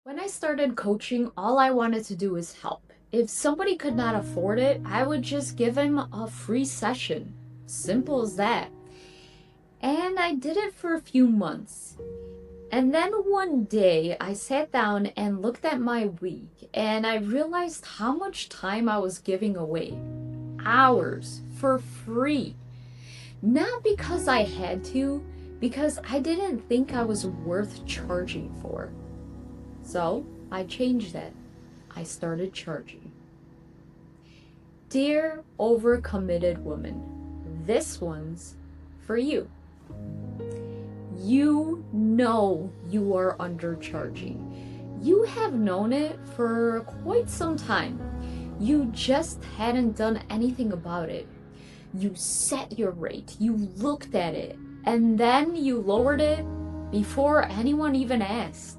When I started coaching, all I wanted to do was help. If somebody could not afford it, I would just give him a free session. Simple as that. And I did it for a few months. And then one day I sat down and looked at my week and I realized how much time I was giving away. Hours for free. Not because I had to, because I didn't think I was worth charging for. So I changed that. I started charging. Dear overcommitted woman, this one's for you. You know you are undercharging. You have known it for quite some time. You just hadn't done anything about it. You set your rate, you looked at it, and then you lowered it before anyone even asked.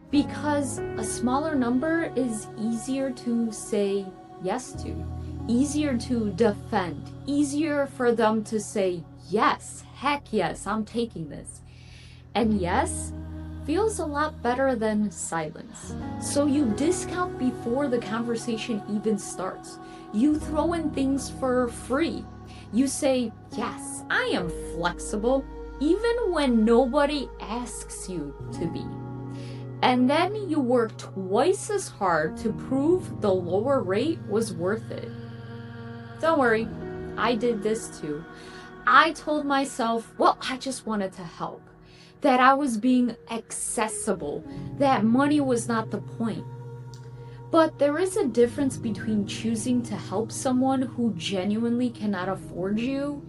Because a smaller number is easier to say yes to, easier to defend, easier for them to say, yes, heck yes, I'm taking this. And yes feels a lot better than silence. So you discount before the conversation even starts. You throw in things for free. You say, yes, I am flexible, even when nobody asks you to be. And then you work twice as hard to prove the lower rate was worth it. Don't worry, I did this too. I told myself, well, I just wanted to help, that I was being accessible, that money was not the point. But there is a difference between choosing to help someone who genuinely cannot afford you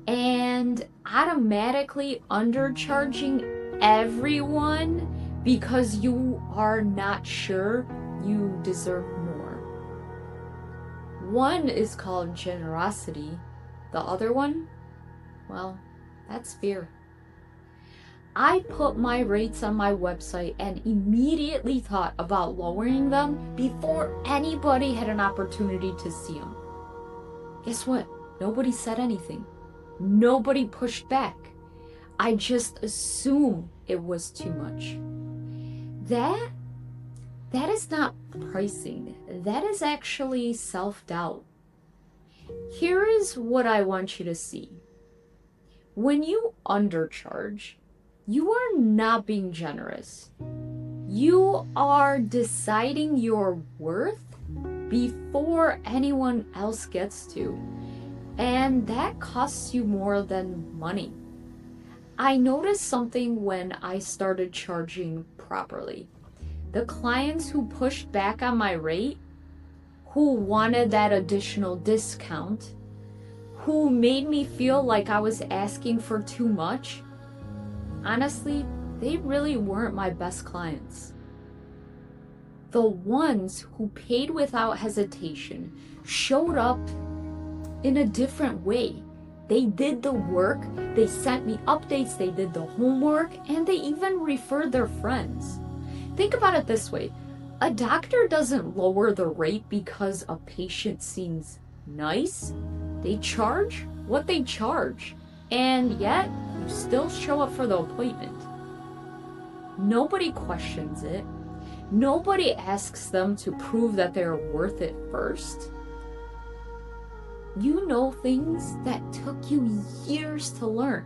and automatically undercharging everyone because you are not sure you deserve more. One is called generosity, the other one, well, that's fear. I put my rates on my website and immediately thought about lowering them before anybody had an opportunity to see them. Guess what? Nobody said anything. Nobody pushed back. I just assumed it was too much. That is not pricing. That is actually self-doubt. Here is what I want you to see. When you undercharge, you are not being generous. You are deciding your worth before anyone else gets to. And that costs you more than money. I noticed something when I started charging properly. The clients who pushed back on my rate, who wanted that additional discount, who made me feel like I was asking for too much, honestly, they really weren't my best clients. The ones who paid without hesitation showed up in a different way. They did the work, they sent me updates, they did the homework, and they even referred their friends. Think about it this way. A doctor doesn't lower the rate because a patient seems nice. They charge what they charge, and yet you still show up for the appointment. Nobody questions it. Nobody asks them to prove that they're worth it first. You know things that took you years to learn.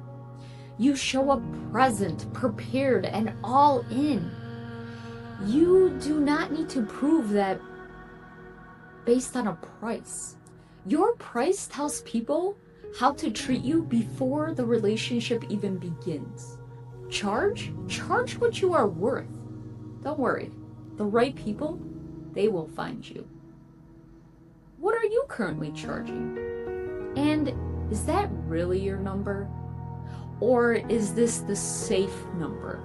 You show up present, prepared, and all in. You do not need to prove that based on a price. Your price tells people how to treat you before the relationship even begins. Charge what you are worth. Don't worry, the right people, they will find you. What are you currently charging? And is that really your number? Or is this the safe number?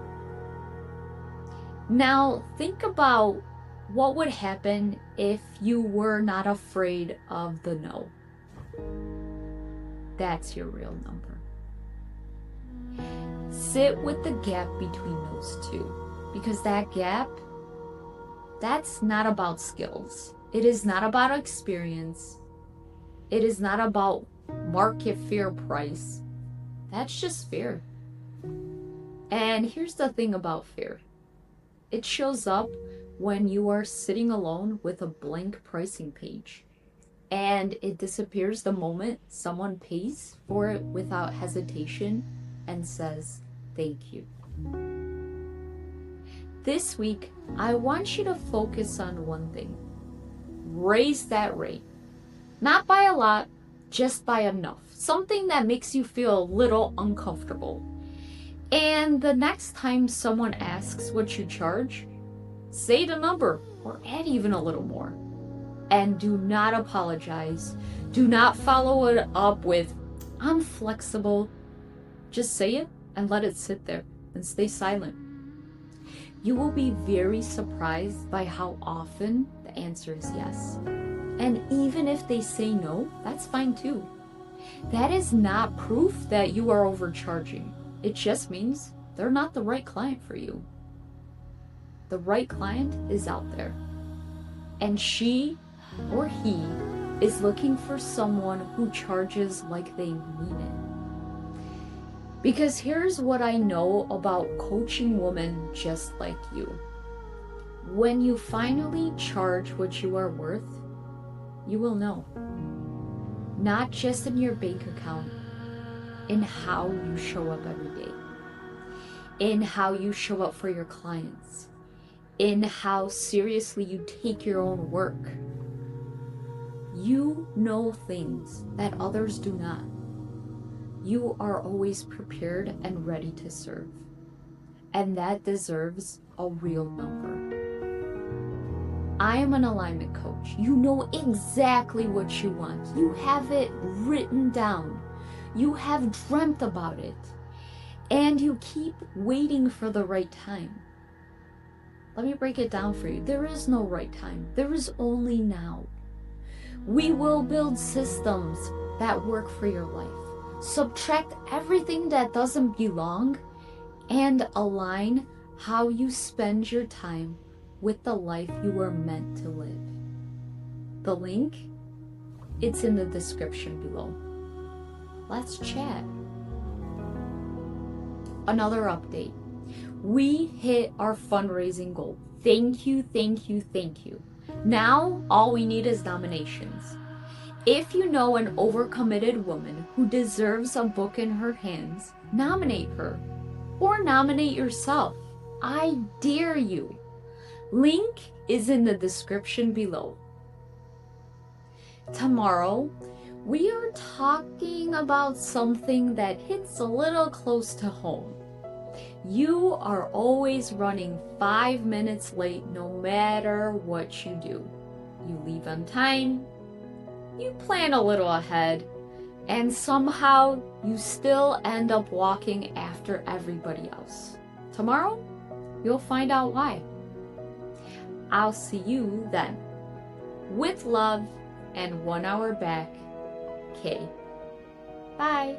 Now, think about what would happen if you were not afraid of the no. That's your real number. Sit with the gap between those two, because that gap, that's not about skills. It is not about experience. It is not about market fair price. That's just fear. And here's the thing about fear. It shows up when you are sitting alone with a blank pricing page. And it disappears the moment someone pays for it without hesitation and says, thank you. This week, I want you to focus on one thing. Raise that rate. Not by a lot, just by enough. Something that makes you feel a little uncomfortable. And the next time someone asks what you charge, say the number or add even a little more. And do not apologize. Do not follow it up with, I'm flexible. Just say it and let it sit there and stay silent. You will be very surprised by how often the answer is yes. And even if they say no, that's fine too. That is not proof that you are overcharging. It just means they're not the right client for you. The right client is out there. And she or he is looking for someone who charges like they mean it. Because here's what I know about coaching women just like you. When you finally charge what you are worth, you will know. Not just in your bank account, in how you show up every day, in how you show up for your clients, in how seriously you take your own work. You know things that others do not. You are always prepared and ready to serve. And that deserves a real number. I am an alignment coach. You know exactly what you want. You have it written down. You have dreamt about it. And you keep waiting for the right time. Let me break it down for you. There is no right time. There is only now. We will build systems that work for your life. Subtract everything that doesn't belong and align how you spend your time with the life you were meant to live. The link, it's in the description below. Let's chat. Another update. We hit our fundraising goal. Thank you, thank you, thank you. Now, all we need is nominations. If you know an overcommitted woman who deserves a book in her hands, nominate her. Or nominate yourself. I dare you. Link is in the description below. Tomorrow, we are talking about something that hits a little close to home. You are always running 5 minutes late no matter what you do. You leave on time, you plan a little ahead, and somehow you still end up walking after everybody else. Tomorrow, you'll find out why. I'll see you then. With love and 1 hour back, Kay. Bye.